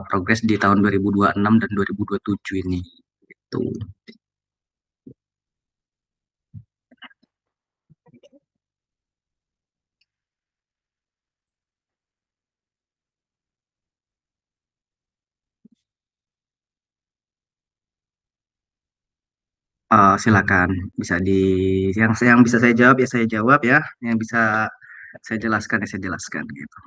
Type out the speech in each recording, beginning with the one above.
progres di tahun 2026 dan 2027 ini. Itu. Silakan bisa yang bisa saya jawab ya saya jawab ya, yang bisa saya jelaskan ya saya jelaskan gitu.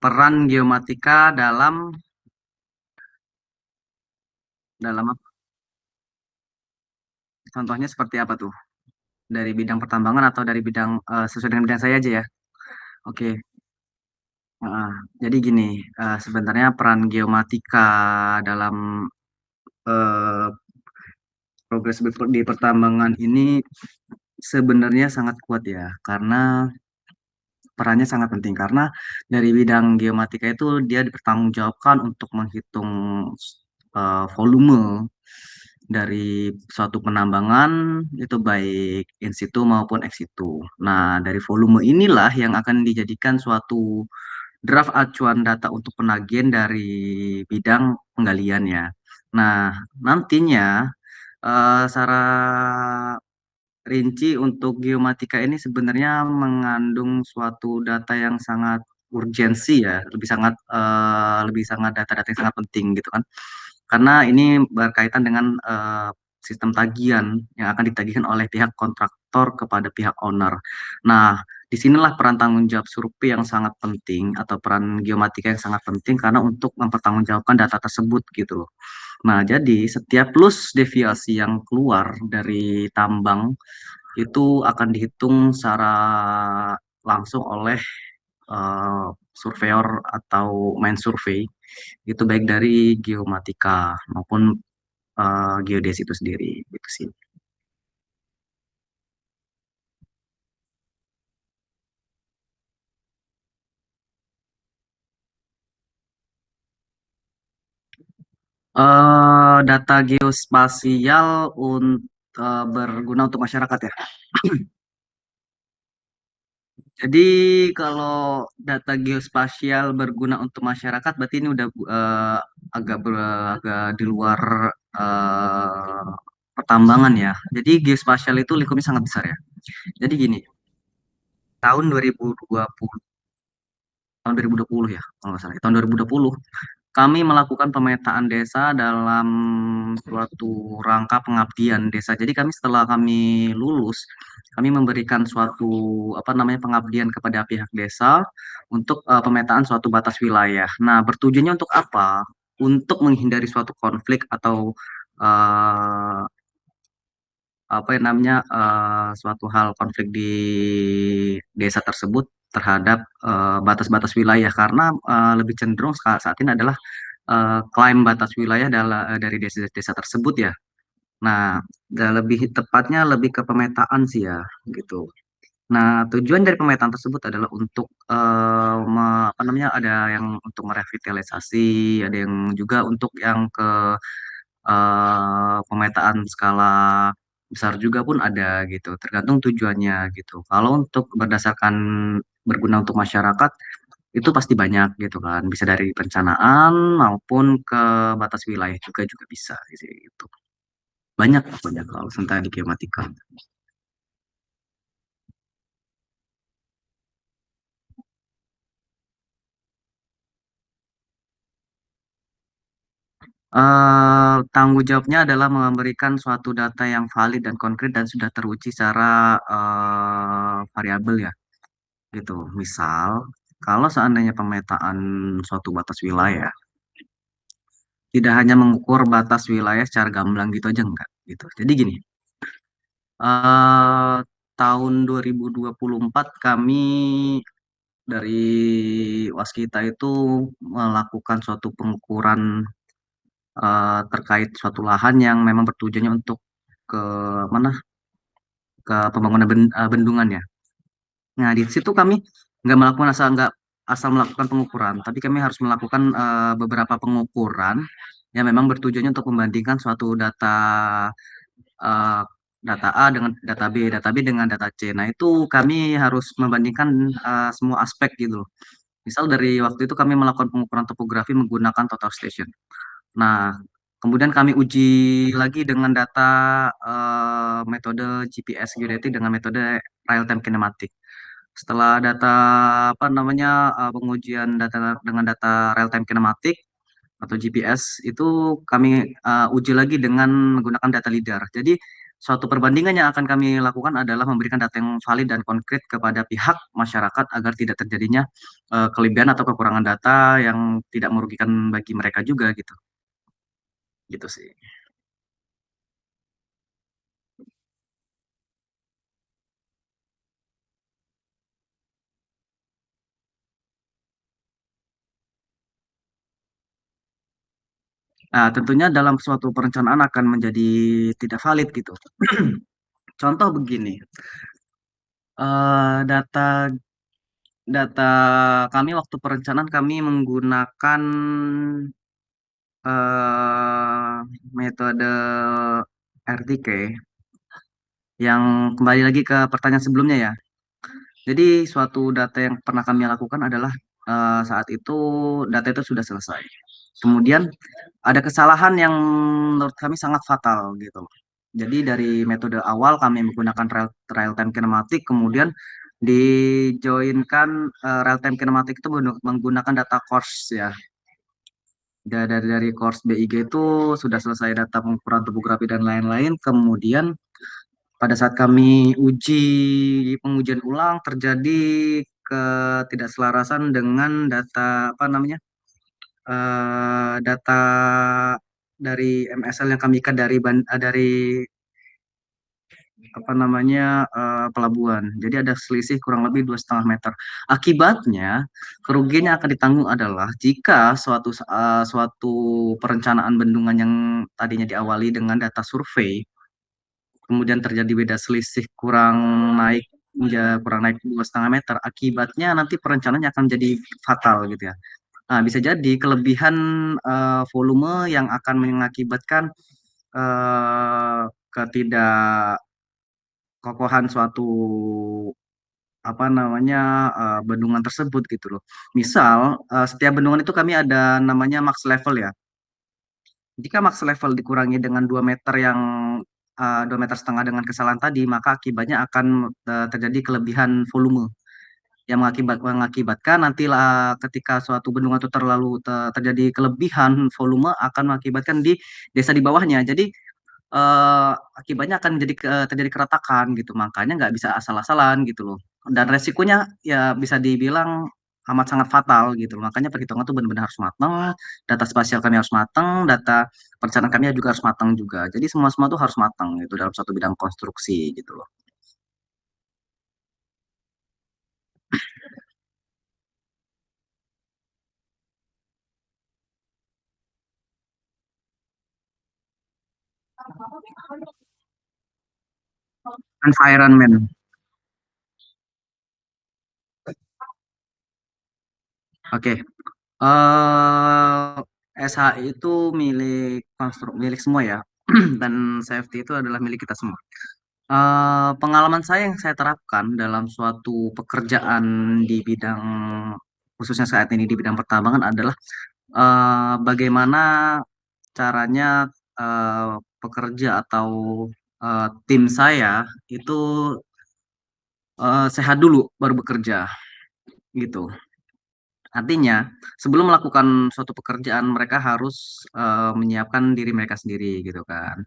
Peran geomatika dalam apa? Contohnya seperti apa tuh? Dari bidang pertambangan atau dari bidang sesuai dengan bidang saya aja ya? Oke. Ah, jadi gini, sebenarnya peran geomatika dalam eh, progres di pertambangan ini sebenarnya sangat kuat ya, karena perannya sangat penting. Karena dari bidang geomatika itu dia dipertanggungjawabkan untuk menghitung volume dari suatu penambangan itu baik in situ maupun ex situ. Nah, dari volume inilah yang akan dijadikan suatu draft acuan data untuk penagihan dari bidang penggaliannya. Nah, nantinya secara rinci untuk geomatika ini sebenarnya mengandung suatu data yang sangat urgensi ya, lebih sangat data-data yang sangat penting gitu kan. Karena ini berkaitan dengan sistem tagihan yang akan ditagihkan oleh pihak kontraktor kepada pihak owner. Nah, disinilah peran tanggung jawab survei yang sangat penting atau peran geomatika yang sangat penting karena untuk mempertanggungjawabkan data tersebut gitu loh. Nah, jadi setiap plus deviasi yang keluar dari tambang itu akan dihitung secara langsung oleh eh, surveyor atau main survei itu baik dari geomatika maupun geodesi itu sendiri gitu sih. Data geospasial berguna untuk masyarakat ya. Jadi kalau data geospasial berguna untuk masyarakat berarti ini udah agak di luar eh, pertambangan ya. Jadi geospasial itu lingkupnya sangat besar ya. Jadi gini, tahun 2020, tahun 2020 ya, kalau nggak salah, tahun 2020 kami melakukan pemetaan desa dalam suatu rangka pengabdian desa. Jadi kami setelah kami lulus, kami memberikan suatu apa namanya pengabdian kepada pihak desa untuk pemetaan suatu batas wilayah. Nah, bertujuannya untuk apa? Untuk menghindari suatu konflik atau eh, apa yang namanya suatu hal konflik di desa tersebut terhadap batas-batas wilayah karena lebih cenderung saat ini adalah klaim batas wilayah dari desa-desa tersebut ya. Nah, lebih tepatnya lebih ke pemetaan sih ya gitu. Nah, tujuan dari pemetaan tersebut adalah untuk apa namanya ada yang untuk merevitalisasi, ada yang juga untuk yang ke pemetaan skala besar juga pun ada gitu, tergantung tujuannya gitu. Kalau untuk berdasarkan berguna untuk masyarakat itu pasti banyak gitu kan, bisa dari perencanaan maupun ke batas wilayah juga juga bisa gitu. Banyak banyak kalau tentang di geomatika. Tanggung jawabnya adalah memberikan suatu data yang valid dan konkret dan sudah teruji secara variabel ya gitu. Misal, kalau seandainya pemetaan suatu batas wilayah tidak hanya mengukur batas wilayah secara gamblang gitu aja enggak gitu. Jadi gini, eh tahun 2024 kami dari Waskita itu melakukan suatu pengukuran terkait suatu lahan yang memang bertujuannya untuk ke mana ke pembangunan bendungan ya. Nah di situ kami nggak melakukan asal nggak asal melakukan pengukuran, tapi kami harus melakukan beberapa pengukuran yang memang bertujuannya untuk membandingkan suatu data eh, data A dengan data B dengan data C. Nah, itu kami harus membandingkan semua aspek gitu loh. Misal dari waktu itu kami melakukan pengukuran topografi menggunakan total station. Nah, kemudian kami uji lagi dengan data metode GPS geodetik dengan metode real time kinematik. Setelah data apa namanya pengujian data dengan data real time kinematik atau GPS itu kami uji lagi dengan menggunakan data LIDAR. Jadi suatu perbandingan yang akan kami lakukan adalah memberikan data yang valid dan konkret kepada pihak masyarakat agar tidak terjadinya kelebihan atau kekurangan data yang tidak merugikan bagi mereka juga gitu. Gitu sih. Nah, tentunya dalam suatu perencanaan akan menjadi tidak valid gitu. Contoh begini, data data kami waktu perencanaan kami menggunakan metode RTK yang kembali lagi ke pertanyaan sebelumnya ya. Jadi suatu data yang pernah kami lakukan adalah saat itu data itu sudah selesai. Kemudian ada kesalahan yang menurut kami sangat fatal gitu. Jadi dari metode awal kami menggunakan real time kinematik, kemudian dijoinkan real time kinematik itu menggunakan data course ya. Dari course BIG itu sudah selesai data pengukuran topografi dan lain-lain. Kemudian pada saat kami uji pengujian ulang terjadi ketidakselarasan dengan data apa namanya data dari MSL yang kami ikat dari apa namanya pelabuhan. Jadi ada selisih kurang lebih 2,5 meter. Akibatnya kerugian yang akan ditanggung adalah jika suatu perencanaan bendungan yang tadinya diawali dengan data survei kemudian terjadi beda selisih naik kurang naik 2,5 meter, akibatnya nanti perencanaannya akan jadi fatal gitu ya. Nah, bisa jadi kelebihan volume yang akan mengakibatkan eh, ketidakkokohan suatu apa namanya bendungan tersebut gitu loh. Misal setiap bendungan itu kami ada namanya max level ya. Jika max level dikurangi dengan 2 meter yang 2,5 meter dengan kesalahan tadi, maka akibatnya akan terjadi kelebihan volume yang mengakibatkan nantilah ketika suatu bendungan itu terjadi kelebihan volume akan mengakibatkan di desa di bawahnya. Jadi akibatnya akan terjadi keretakan gitu. Makanya nggak bisa asal-asalan gitu loh. Dan resikonya ya bisa dibilang amat sangat fatal gitu. Makanya perhitungan itu benar-benar harus matang, data spasial kami harus matang, data perencanaan kami juga harus matang juga. Jadi semua-semua itu harus matang gitu dalam satu bidang konstruksi gitu loh. Environment. Oke. eh SHI itu milik semua ya. Dan safety itu adalah milik kita semua. Pengalaman saya yang saya terapkan dalam suatu pekerjaan di bidang khususnya saat ini di bidang pertambangan adalah bagaimana caranya eh, pekerja atau tim saya itu sehat dulu baru bekerja gitu. Artinya sebelum melakukan suatu pekerjaan mereka harus menyiapkan diri mereka sendiri gitu kan.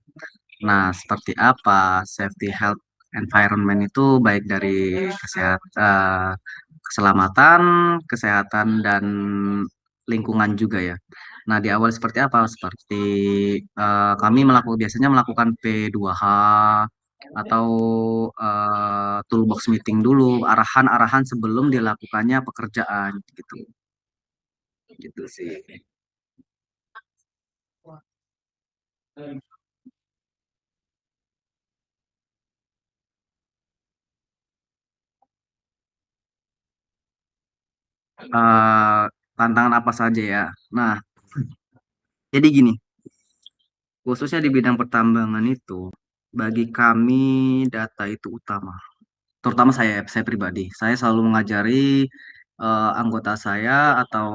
Nah, seperti apa safety health environment itu baik dari kesehatan, keselamatan, kesehatan dan lingkungan juga ya. Nah, di awal seperti apa? Seperti kami biasanya melakukan P2H atau toolbox meeting dulu, arahan-arahan sebelum dilakukannya pekerjaan gitu. Gitu sih. eh, tantangan apa saja ya. Nah, jadi gini, khususnya di bidang pertambangan itu, bagi kami data itu utama. Terutama saya pribadi. Saya selalu mengajari anggota saya atau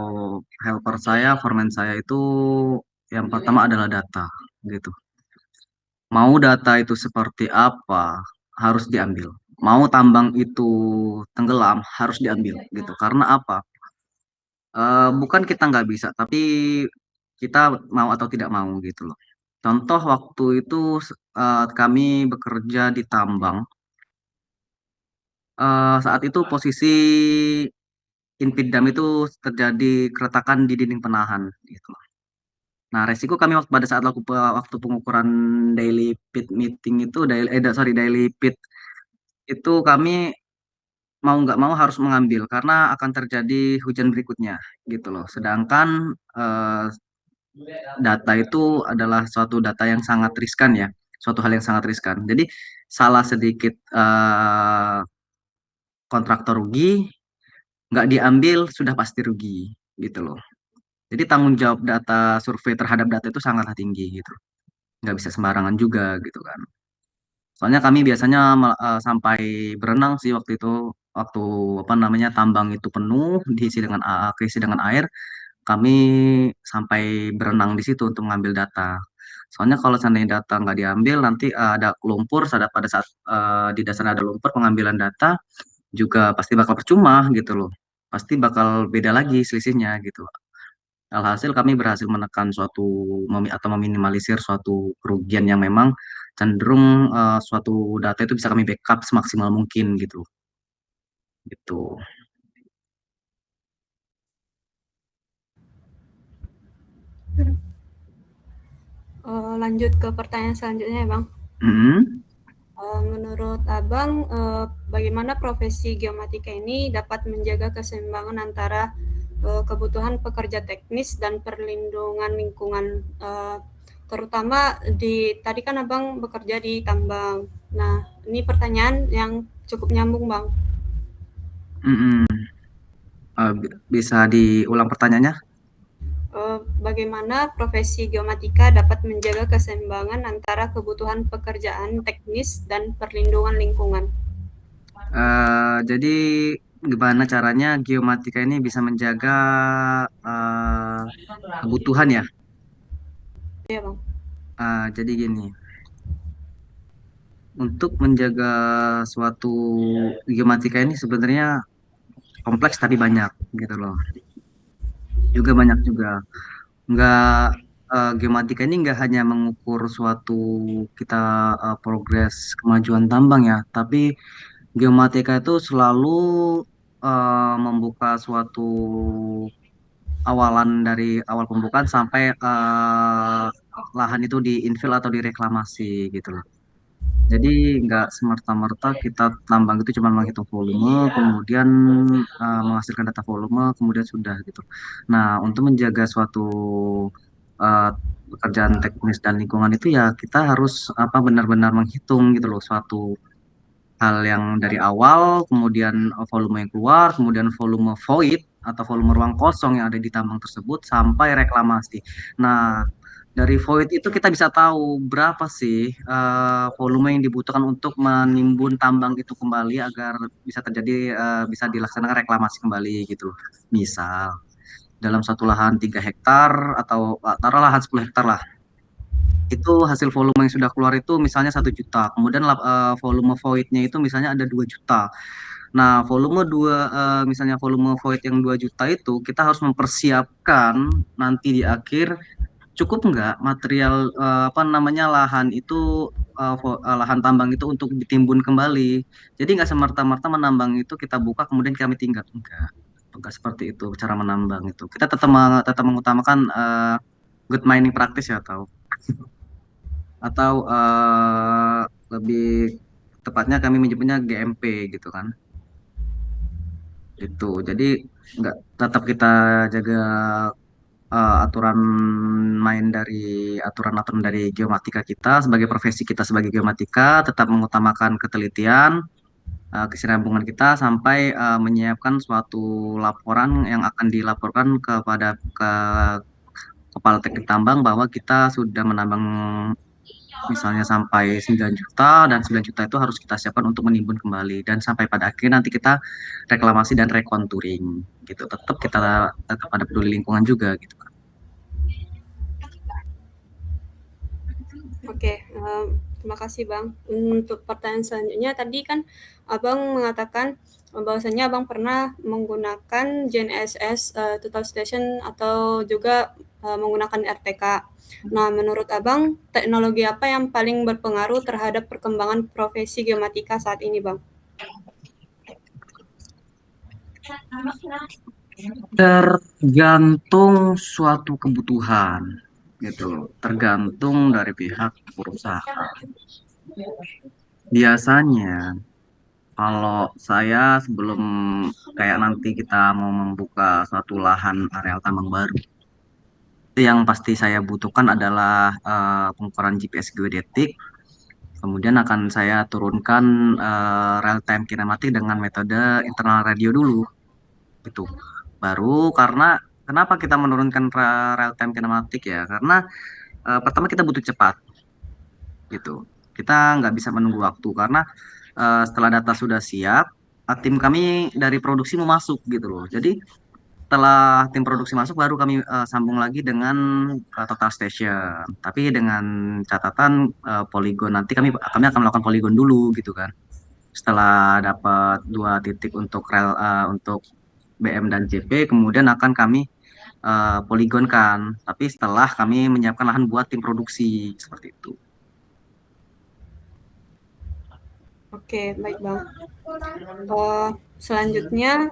helper saya, foreman saya itu yang pertama adalah data, gitu. Mau data itu seperti apa, harus diambil. Mau tambang itu tenggelam, harus diambil, gitu. Karena apa? Bukan kita nggak bisa, tapi kita mau atau tidak mau gitu loh. Contoh waktu itu kami bekerja di tambang. Saat itu posisi infit dam itu terjadi keretakan di dinding penahan gitu. Nah, resiko kami pada saat waktu pengukuran daily pit meeting itu daily pit itu kami mau nggak mau harus mengambil karena akan terjadi hujan berikutnya gitu loh. Sedangkan data itu adalah suatu data yang sangat riskan ya, suatu hal yang sangat riskan. Jadi salah sedikit kontraktor rugi, nggak diambil sudah pasti rugi gitu loh. Jadi tanggung jawab data survei terhadap data itu sangatlah tinggi gitu. Nggak bisa sembarangan juga gitu kan. Soalnya kami biasanya sampai berenang sih waktu itu, waktu apa namanya tambang itu penuh keisi dengan air, kami sampai berenang di situ untuk mengambil data. Soalnya kalau seandainya data nggak diambil, nanti ada lumpur, pada saat di dasar ada lumpur, pengambilan data juga pasti bakal percuma gitu loh. Pasti bakal beda lagi selisihnya gitu. Alhasil kami berhasil menekan atau meminimalisir suatu kerugian yang memang cenderung suatu data itu bisa kami backup semaksimal mungkin gitu. Gitu. Lanjut ke pertanyaan selanjutnya ya Bang. Hmm. Menurut Abang, bagaimana profesi geomatika ini dapat menjaga keseimbangan antara kebutuhan pekerja teknis dan perlindungan lingkungan, terutama tadi kan Abang bekerja di tambang. Nah, ini pertanyaan yang cukup nyambung Bang. Mm-mm. Bisa diulang pertanyaannya? Bagaimana profesi geomatika dapat menjaga keseimbangan antara kebutuhan pekerjaan teknis dan perlindungan lingkungan? Jadi gimana caranya geomatika ini bisa menjaga kebutuhan ya? Ya Bang. Jadi gini, untuk menjaga suatu geomatika ini sebenarnya kompleks tapi banyak gitu loh. Juga banyak juga. Nggak Geomatika ini nggak hanya mengukur suatu kita progres kemajuan tambang ya, tapi geomatika itu selalu membuka suatu awalan dari awal pembukaan sampai lahan itu di infill atau direklamasi gitu loh. Jadi nggak semerta-merta kita tambang itu cuma menghitung volume, kemudian menghasilkan data volume, kemudian sudah gitu. Nah, untuk menjaga suatu eh, pekerjaan teknis dan lingkungan itu ya kita harus apa benar-benar menghitung gitu loh suatu hal yang dari awal, kemudian volume yang keluar, kemudian volume void atau volume ruang kosong yang ada di tambang tersebut sampai reklamasi. Nah, dari void itu kita bisa tahu berapa sih volume yang dibutuhkan untuk menimbun tambang itu kembali agar bisa terjadi bisa dilaksanakan reklamasi kembali gitu. Misal dalam satu lahan 3 hektar atau taruhlah lahan 10 hektar lah itu hasil volume yang sudah keluar itu misalnya 1 juta, kemudian volume voidnya itu misalnya ada 2 juta. Nah, misalnya volume void yang 2 juta itu kita harus mempersiapkan nanti di akhir cukup nggak material apa namanya lahan itu lahan tambang itu untuk ditimbun kembali. Jadi nggak semerta-merta menambang itu kita buka kemudian kami tinggal enggak seperti itu cara menambang itu. Kita tetap mengutamakan good mining practice ya atau lebih tepatnya kami menyebutnya GMP gitu kan. Itu. Jadi nggak tetap kita jaga aturan main dari aturan-aturan dari geomatika kita sebagai profesi kita sebagai geomatika tetap mengutamakan ketelitian kesinambungan kita sampai menyiapkan suatu laporan yang akan dilaporkan kepada kepala teknik tambang bahwa kita sudah menambang misalnya sampai 9 juta dan 9 juta itu harus kita siapkan untuk menimbun kembali dan sampai pada akhirnya nanti kita reklamasi dan rekonturing gitu. Tetap kita tetap ada peduli lingkungan juga gitu. Oke, terima kasih Bang. Untuk pertanyaan selanjutnya tadi kan Abang mengatakan bahwasanya Abang pernah menggunakan GNSS Total Station atau juga menggunakan RTK. Nah, menurut Abang, teknologi apa yang paling berpengaruh terhadap perkembangan profesi geomatika saat ini, Bang? Tergantung suatu kebutuhan gitu, tergantung dari pihak perusahaan. Biasanya kalau saya sebelum kayak nanti kita mau membuka suatu lahan areal tambang baru, itu yang pasti saya butuhkan adalah pengukuran GPS geodetik. Kemudian akan saya turunkan real time kinematik dengan metode internal radio dulu. Itu baru karena kenapa kita menurunkan real time kinematik ya? Karena pertama kita butuh cepat gitu. Kita nggak bisa menunggu waktu karena setelah data sudah siap, tim kami dari produksi mau masuk gitu loh. Jadi setelah tim produksi masuk baru kami sambung lagi dengan total station. Tapi dengan catatan poligon nanti kami akan melakukan poligon dulu gitu kan. Setelah dapat dua titik untuk untuk BM dan JP, kemudian akan kami poligonkan. Tapi setelah kami menyiapkan lahan buat tim produksi seperti itu. Oke, baik Bang. Selanjutnya,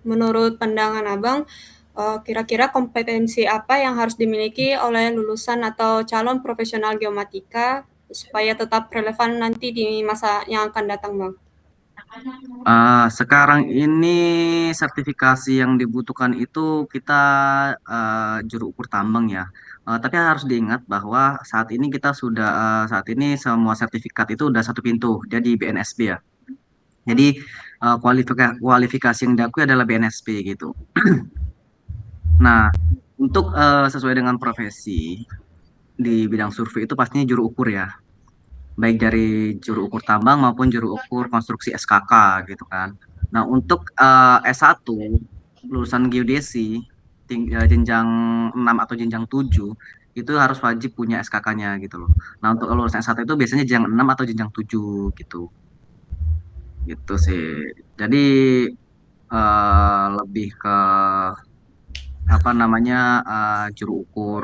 menurut pandangan Abang, kira-kira kompetensi apa yang harus dimiliki oleh lulusan atau calon profesional geomatika supaya tetap relevan nanti di masa yang akan datang, Bang? Sekarang ini sertifikasi yang dibutuhkan itu kita juru ukur tambang ya. Tapi harus diingat bahwa saat ini semua sertifikat itu udah satu pintu, dia di BNSP ya. Jadi kualifikasi yang diakui adalah BNSP gitu. Nah, untuk sesuai dengan profesi di bidang survei itu pastinya juru ukur ya, baik dari juru ukur tambang maupun juru ukur konstruksi SKK gitu kan. Nah, untuk S1 lulusan geodesi jenjang 6 atau jenjang 7 itu harus wajib punya SKK-nya gitu loh. Nah, untuk lulusan S1 itu biasanya jenjang 6 atau jenjang 7 gitu. Gitu sih. Jadi lebih ke apa namanya juru ukur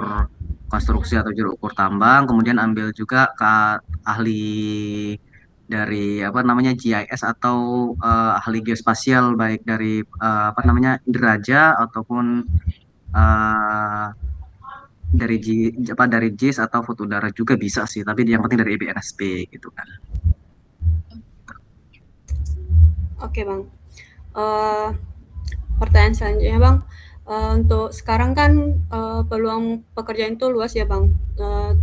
konstruksi atau juru ukur tambang, kemudian ambil juga ke ahli dari apa namanya GIS atau ahli geospasial baik dari apa namanya Deraja ataupun eh, dari JIS atau foto udara juga bisa sih, tapi yang penting dari BNSP gitu kan. Oke, Bang. Eh, Pertanyaan selanjutnya, Bang. Untuk sekarang kan peluang pekerjaan itu luas ya, Bang.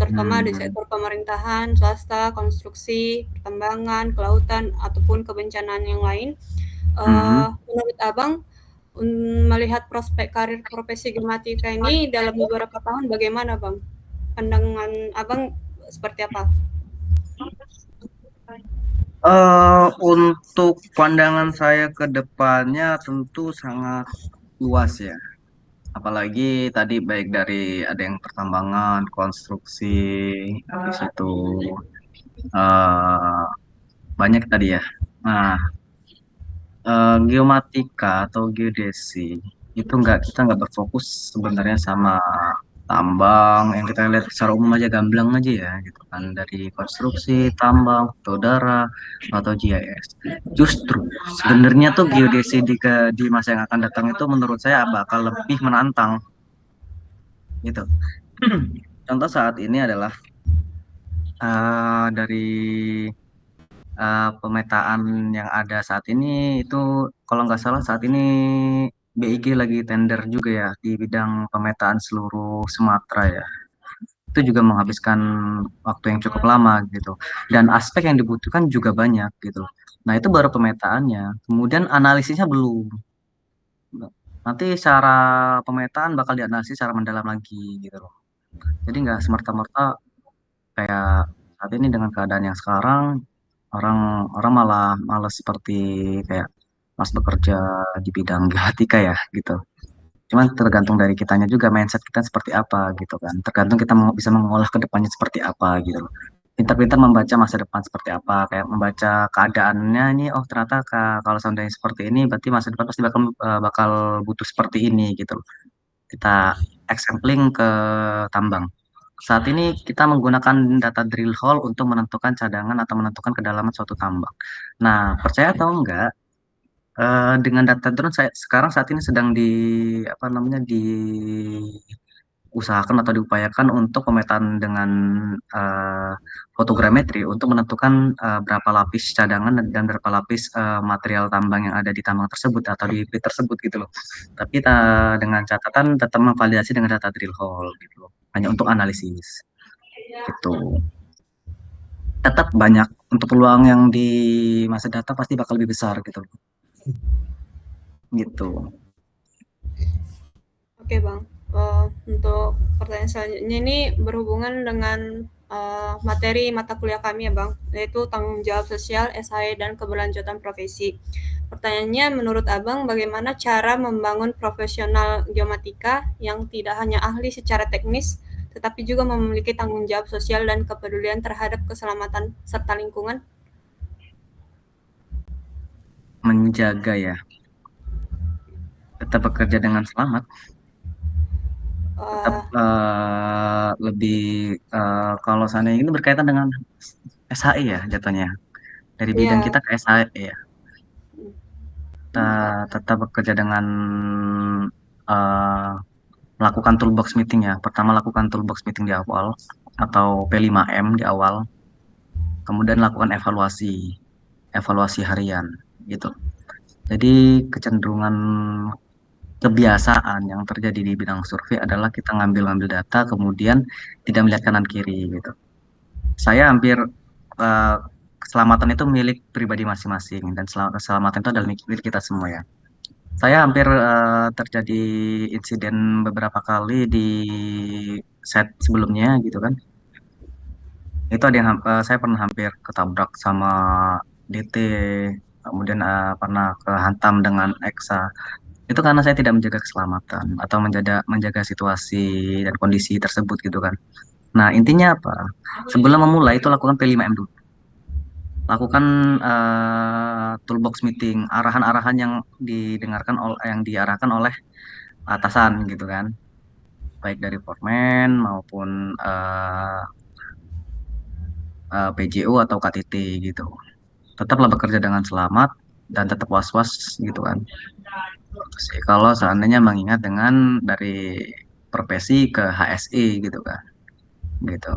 Terutama di Hmm. sektor pemerintahan, swasta, konstruksi, pertambangan, kelautan, ataupun kebencanaan yang lain. Hmm. Menurut Abang, melihat prospek karir profesi geomatika ini dalam beberapa tahun bagaimana, Bang? Pandangan Abang seperti apa? Untuk pandangan saya ke depannya tentu sangat luas ya. Apalagi tadi baik dari ada yang pertambangan, konstruksi, habis itu eh, banyak tadi ya. Nah, geomatika atau geodesi itu kita nggak berfokus sebenarnya sama tambang yang kita lihat secara umum aja gamblang aja ya gitu kan dari konstruksi, tambang, udara atau GIS. Justru sebenarnya tuh geodesi di masa yang akan datang itu menurut saya bakal lebih menantang gitu. Contoh saat ini adalah dari pemetaan yang ada saat ini itu kalau nggak salah saat ini BIG lagi tender juga ya di bidang pemetaan seluruh Sumatera ya. itu juga menghabiskan waktu yang cukup lama gitu. Dan aspek yang dibutuhkan juga banyak gitu. Nah, itu baru pemetaannya. Kemudian analisisnya belum. Nanti secara pemetaan bakal dianalisis secara mendalam lagi gitu loh. Jadi nggak semerta-merta kayak saat ini dengan keadaan yang sekarang orang orang malah malas seperti kayak pas bekerja di bidang geotika ya gitu. Cuman tergantung dari kitanya juga mindset kita seperti apa gitu kan. Tergantung kita bisa mengolah ke depannya seperti apa gitu loh. Pintar-pintar membaca masa depan seperti apa, kayak membaca keadaannya ini, oh ternyata kalau seandainya seperti ini, berarti masa depan pasti bakal butuh seperti ini gitu loh. Kita exempling ke tambang. Saat ini kita menggunakan data drill hole untuk menentukan cadangan atau menentukan kedalaman suatu tambang. Nah, percaya atau enggak, dengan data drone saya sekarang saat ini sedang di apa namanya diusahakan atau diupayakan untuk pemetaan dengan eh, fotogrametri untuk menentukan berapa lapis cadangan dan berapa lapis material tambang yang ada di tambang tersebut atau di pit tersebut gitu loh. Tapi dengan catatan tetap memvalidasi dengan data drill hole gitu loh. Hanya untuk analisis gitu. Tetap banyak untuk peluang yang di masa data pasti bakal lebih besar gitu loh. Gitu. Oke Bang, untuk pertanyaan selanjutnya ini berhubungan dengan materi mata kuliah kami ya Bang, yaitu tanggung jawab sosial, SHE, dan keberlanjutan profesi. Pertanyaannya, menurut Abang, bagaimana cara membangun profesional geomatika yang tidak hanya ahli secara teknis, tetapi juga memiliki tanggung jawab sosial dan kepedulian terhadap keselamatan serta lingkungan? Menjaga ya, tetap bekerja dengan selamat, tetap Uh, lebih kalau seandainya ini berkaitan dengan SHE ya jatuhnya. Dari bidang ya, kita ke SHE ya. Kita tetap bekerja dengan eh, melakukan toolbox meeting ya. Pertama lakukan toolbox meeting di awal atau P5M di awal. Kemudian lakukan evaluasi, evaluasi harian gitu. Jadi kecenderungan kebiasaan yang terjadi di bidang survei adalah kita ngambil-ngambil data kemudian tidak melihat kanan kiri gitu. Saya hampir eh, keselamatan itu milik pribadi masing-masing dan keselamatan itu adalah milik kita semua ya. Saya hampir terjadi insiden beberapa kali di set sebelumnya gitu kan. Itu ada yang saya pernah hampir ketabrak sama DT, kemudian pernah kehantam dengan EXA. Itu karena saya tidak menjaga keselamatan atau menjaga situasi dan kondisi tersebut gitu kan. Nah, intinya apa? Sebelum memulai itu lakukan P5M dulu. Lakukan toolbox meeting, arahan-arahan yang yang diarahkan oleh atasan gitu kan. Baik dari foreman maupun PJO atau KTT gitu. Tetaplah bekerja dengan selamat dan tetap was-was gitu kan. Gitu sih. Kalau seandainya mengingat dengan dari profesi ke HSE gitu kan. Gitu.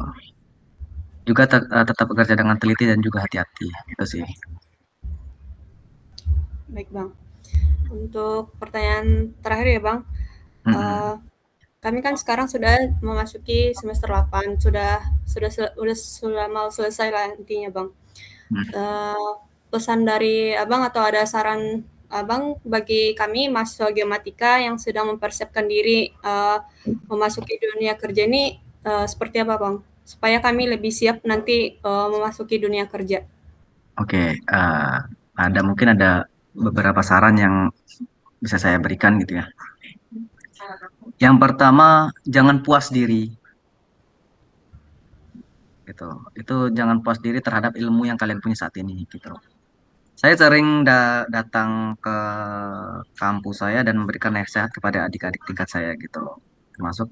Juga tetap bekerja dengan teliti dan juga hati-hati gitu sih. baik Bang. Untuk pertanyaan terakhir ya Bang, Mm-mm. uh, kami kan sekarang sudah memasuki semester 8, sudah mau selesai lah intinya Bang. Mm. Eh, Pesan dari Abang atau ada saran Abang bagi kami mahasiswa geomatika yang sedang mempersiapkan diri memasuki dunia kerja ini seperti apa Bang? Supaya kami lebih siap nanti memasuki dunia kerja. Oke, mungkin ada beberapa saran yang bisa saya berikan gitu ya. Yang pertama, jangan puas diri gitu. Itu jangan puas diri terhadap ilmu yang kalian punya saat ini gitu. Saya sering datang ke kampus saya dan memberikan nasihat kepada adik-adik tingkat saya gitu loh. Termasuk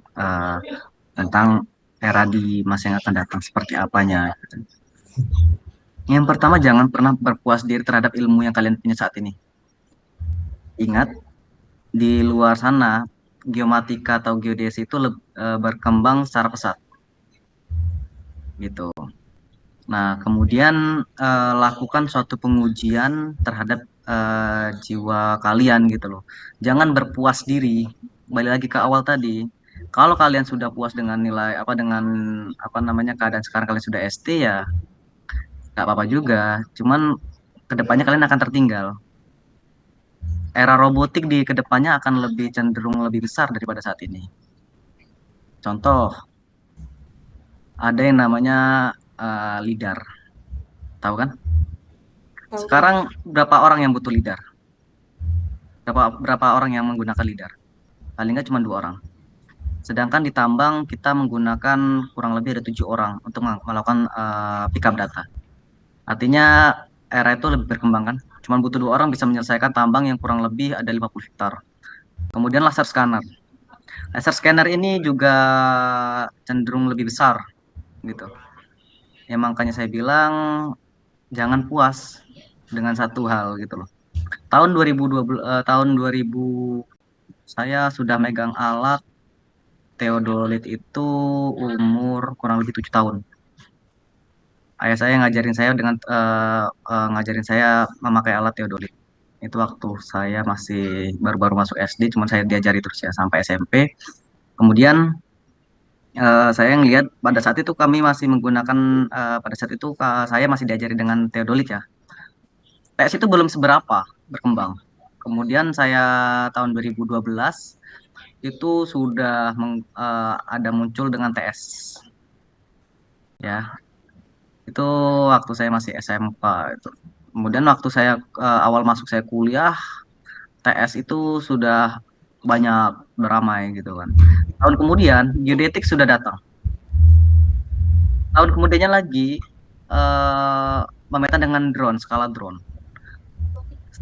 tentang era di masa yang akan datang seperti apanya. Gitu. Yang pertama, jangan pernah berpuas diri terhadap ilmu yang kalian punya saat ini. Ingat, di luar sana, geomatika atau geodesi itu berkembang secara pesat gitu. Nah, kemudian lakukan suatu pengujian terhadap jiwa kalian gitu loh. Jangan berpuas diri. Balik lagi ke awal tadi. Kalau kalian sudah puas dengan nilai apa dengan apa namanya keadaan sekarang kalian sudah ST ya nggak apa-apa juga. Cuman kedepannya kalian akan tertinggal. Era robotik di kedepannya akan lebih cenderung lebih besar daripada saat ini. Contoh, ada yang namanya lidar, tahu kan? Tahu Kak? Sekarang berapa orang yang butuh lidar? Berapa orang yang menggunakan lidar? Paling nggak cuma 2 orang. Sedangkan di tambang kita menggunakan kurang lebih ada 7 orang untuk melakukan pick up data. Artinya era itu lebih berkembang kan. Cuma butuh 2 orang bisa menyelesaikan tambang yang kurang lebih ada 50 hektar. Kemudian laser scanner. Laser scanner ini juga cenderung lebih besar gitu. Ya makanya saya bilang jangan puas dengan satu hal gitu loh. Tahun 2020 tahun 2000 saya sudah megang alat teodolit itu umur kurang lebih 7 tahun. Ayah saya ngajarin saya ngajarin saya memakai alat teodolit. Itu waktu saya masih baru-baru masuk SD, cuman saya diajari terus ya sampai SMP. Kemudian saya ngelihat pada saat itu kami masih menggunakan pada saat itu saya masih diajari dengan teodolit ya. PS itu belum seberapa berkembang. Kemudian saya tahun 2012 itu sudah ada muncul dengan TS ya. Itu waktu saya masih SMK itu. Kemudian waktu saya awal masuk saya kuliah, TS itu sudah banyak beramai gitu kan. Tahun kemudian geodetik sudah datang. Tahun kemudiannya lagi eh memeta dengan drone, skala drone.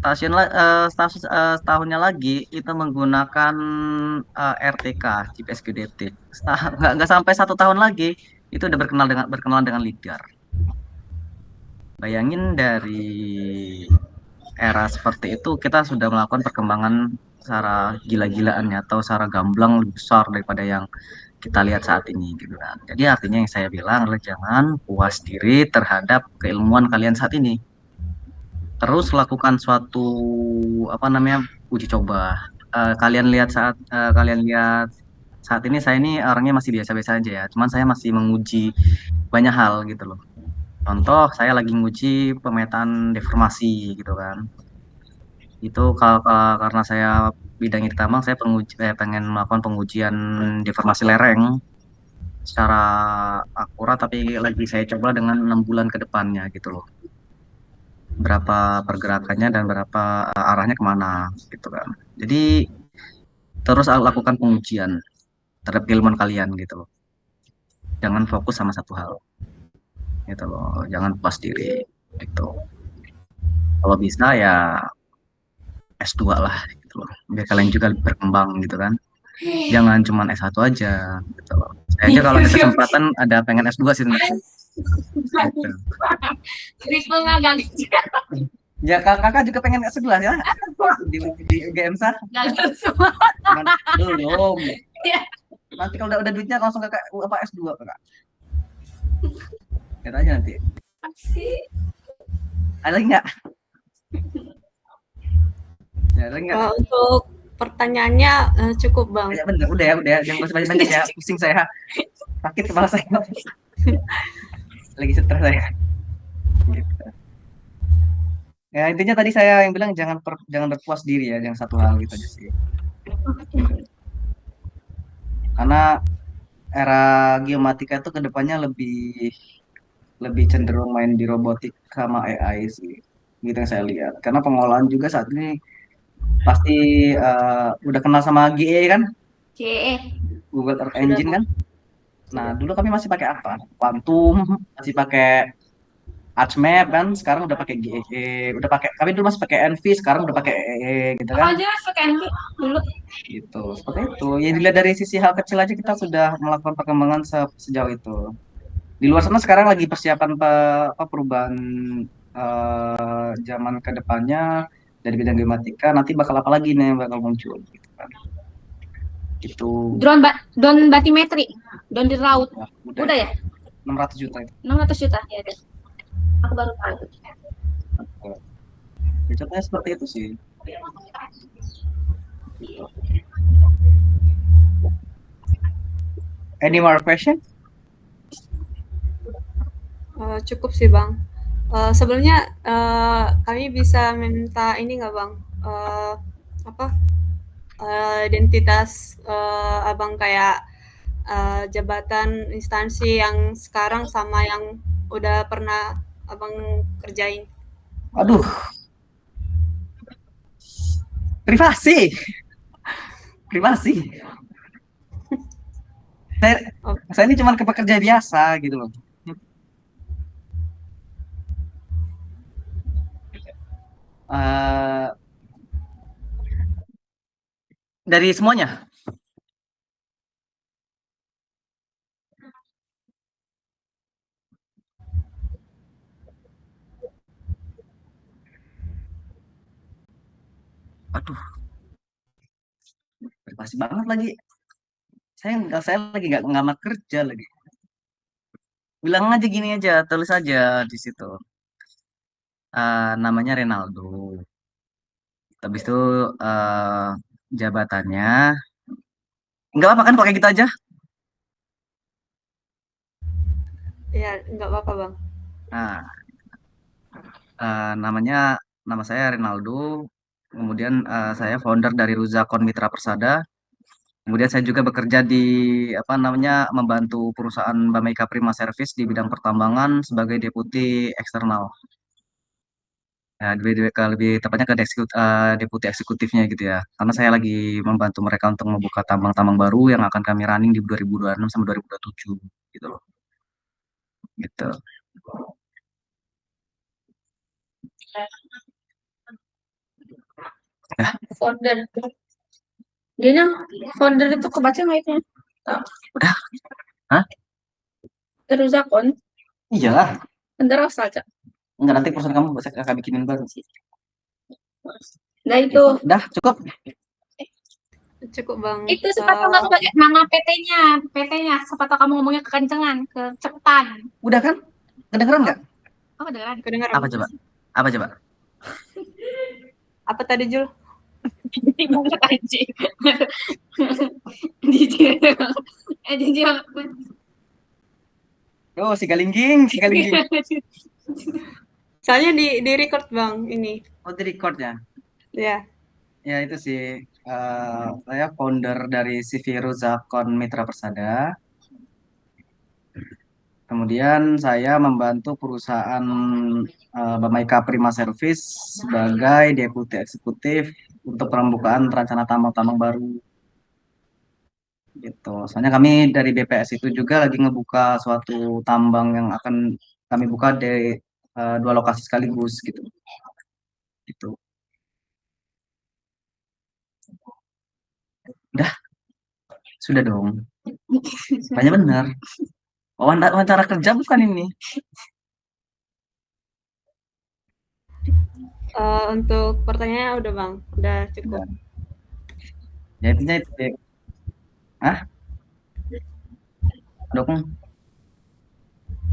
Setahunnya lagi itu menggunakan RTK, GPS geodetik. Nggak sampai 1 tahun lagi itu udah berkenalan dengan lidar. Bayangin dari era seperti itu kita sudah melakukan perkembangan secara gila-gilaannya atau secara gamblang lebih besar daripada yang kita lihat saat ini gitu kan. Jadi artinya yang saya bilang adalah jangan puas diri terhadap keilmuan kalian saat ini. Terus lakukan suatu apa namanya uji coba. Kalian lihat saat ini saya ini orangnya masih biasa-biasa aja ya. Cuman saya masih menguji banyak hal gitu loh. Contoh saya lagi nguji pemetaan deformasi gitu kan. Itu karena saya bidangnya di tambang, saya pengen melakukan pengujian deformasi lereng secara akurat, tapi lagi saya coba dengan 6 bulan ke depannya gitu loh. Berapa pergerakannya dan berapa arahnya kemana gitu kan. Jadi terus lakukan pengujian terhadap keilmuan kalian gitu loh. Jangan fokus sama satu hal gitu loh. Jangan puas diri gitu. Kalau bisa ya S2 lah gitu loh. Biar kalian juga berkembang gitu kan. Jangan cuma S1 aja gitu loh. Saya aja kalau ada kesempatan ada pengen S2 sih sebenarnya. Gitu. Ya kakak juga pengen S2 ya di GMSA? Belum. Nanti kalau udah duitnya langsung kakak apa S2 kakak? Kita aja nanti. Ada lagi nggak? Ya, ada nggak? Untuk pertanyaannya cukup Bang. Ya bener, udah, jangan bahas banyak ya, pusing saya, sakit kepala saya, lagi stres saya. Gitu. Ya intinya tadi saya yang bilang jangan berpuas diri ya, jangan satu hal gitu aja sih. Karena era geomatika itu kedepannya lebih lebih cenderung main di robotik sama AI sih, gitu yang saya lihat. Karena pengolahan juga saat ini pasti udah kenal sama GE kan, Google Earth Sudah Engine Bang. kan. Nah dulu kami masih pakai apa? Quantum, masih pakai ArchMap kan, sekarang udah pakai GE, udah pakai kami dulu masih pakai NV, sekarang udah pakai EE gitu kan. Aja pakai NV dulu. Gitu, seperti itu. Ya dilihat dari sisi hal kecil aja kita sudah melakukan perkembangan sejauh itu. Di luar sana sekarang lagi persiapan perubahan zaman ke depannya dari bidang geomatika, nanti bakal apa lagi nih yang bakal muncul gitu kan. Itu Drone batimetri, drone di laut. ya, Udah ya? 600 juta itu. 600 juta ya deh. Aku baru tahu. Ya, contohnya seperti itu sih. Gitu. Any more question? Cukup sih Bang. Sebelumnya kami bisa minta ini nggak Bang? Apa? Identitas Abang kayak jabatan instansi yang sekarang sama yang udah pernah Abang kerjain. Aduh, privasi, privasi. Saya, Oh, saya ini cuma pekerja biasa gitu loh. Eh, dari semuanya. Aduh, privasi banget lagi. Saya lagi nggak ngamar kerja lagi. Bilang aja gini aja, tulis aja di situ. Namanya Renaldo. Habis itu eh, jabatannya, nggak apa kan pakai gitu aja. ya nggak apa-apa Bang. Nah, namanya nama saya Renaldo. Kemudian saya founder dari Ruzakon Mitra Persada. Kemudian saya juga bekerja di apa namanya membantu perusahaan Bamaika Prima Service di bidang pertambangan sebagai deputi eksternal. Ya, lebih tepatnya ke deputi eksekutifnya gitu ya. Karena saya lagi membantu mereka untuk membuka tambang-tambang baru yang akan kami running di 2026 sampai 2027 gitu loh. Gitu. Founder. Dia founder itu kebaca nggak itu? Udah, hah? Terus akun. Iyalah. Bentar saja. Enggak, nanti perusahaan kamu saya akan bikinin baru. Nah itu. Udah, cukup. Cukup Bang. Itu sepatu nggak pakai nama PT-nya, sepatu kamu ngomongnya kekencengan, kecepetan. Udah kan? Kedengeran nggak? Oh, kedengeran. Kedengeran. Apa coba? Apa coba? Apa tadi Jul? Banget anjing. Jijik. Jijik. Oh, si Galingging, si Galingging. Soalnya di record Bang ini. Oh, di record ya? Ya. Ya, itu sih. Saya founder dari CV Ruzakon Mitra Persada. Kemudian saya membantu perusahaan Bamaika Prima Service sebagai deputi eksekutif untuk pembukaan rencana tambang-tambang baru. Gitu. Soalnya kami dari BPS itu juga lagi ngebuka suatu tambang yang akan kami buka di dua lokasi sekaligus gitu. Gitu. Udah, sudah dong. Banyak benar. Wawancara kerja bukan ini. Untuk pertanyaannya udah Bang, udah cukup. Ya intinya itu deh. Hah? Dokung?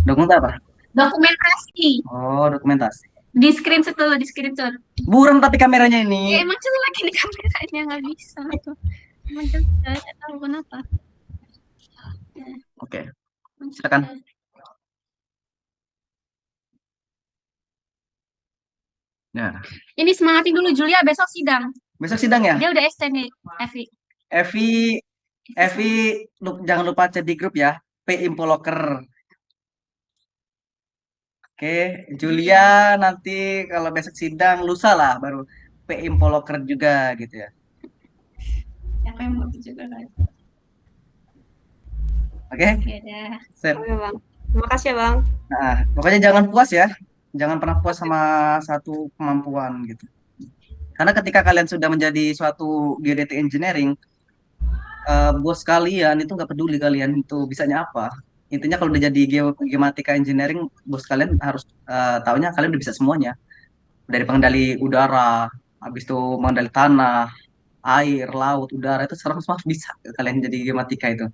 Dokung itu apa? Dokumentasi. Oh, dokumentasi. Di screenshot dulu, di screenshot. Buram tapi kameranya ini. Ya emang jelek ini kameranya, nggak bisa. Emang jelek, nggak tahu kenapa. Oke, silakan. Ya. Ini semangatin dulu Julia, besok sidang. Besok sidang ya? Dia udah ST nih, Evi. Evi, jangan lupa chat di grup ya. P Info Locker. Oke, Julia nanti kalau besok sidang lusa lah baru P Info Locker juga gitu ya. Siapa yang mau juga kan? Oke? Oke dah. Oke Bang. Terima kasih ya Bang. Nah, pokoknya jangan puas ya. Jangan pernah puas sama satu kemampuan gitu. Karena ketika kalian sudah menjadi suatu GDT Engineering, bos kalian itu nggak peduli kalian itu bisanya apa. Intinya kalau udah jadi geomatika engineering, bos kalian harus taunya kalian udah bisa semuanya. Dari pengendali udara, habis itu mengendali tanah, air, laut, udara itu semua harus bisa kalian jadi geomatika itu.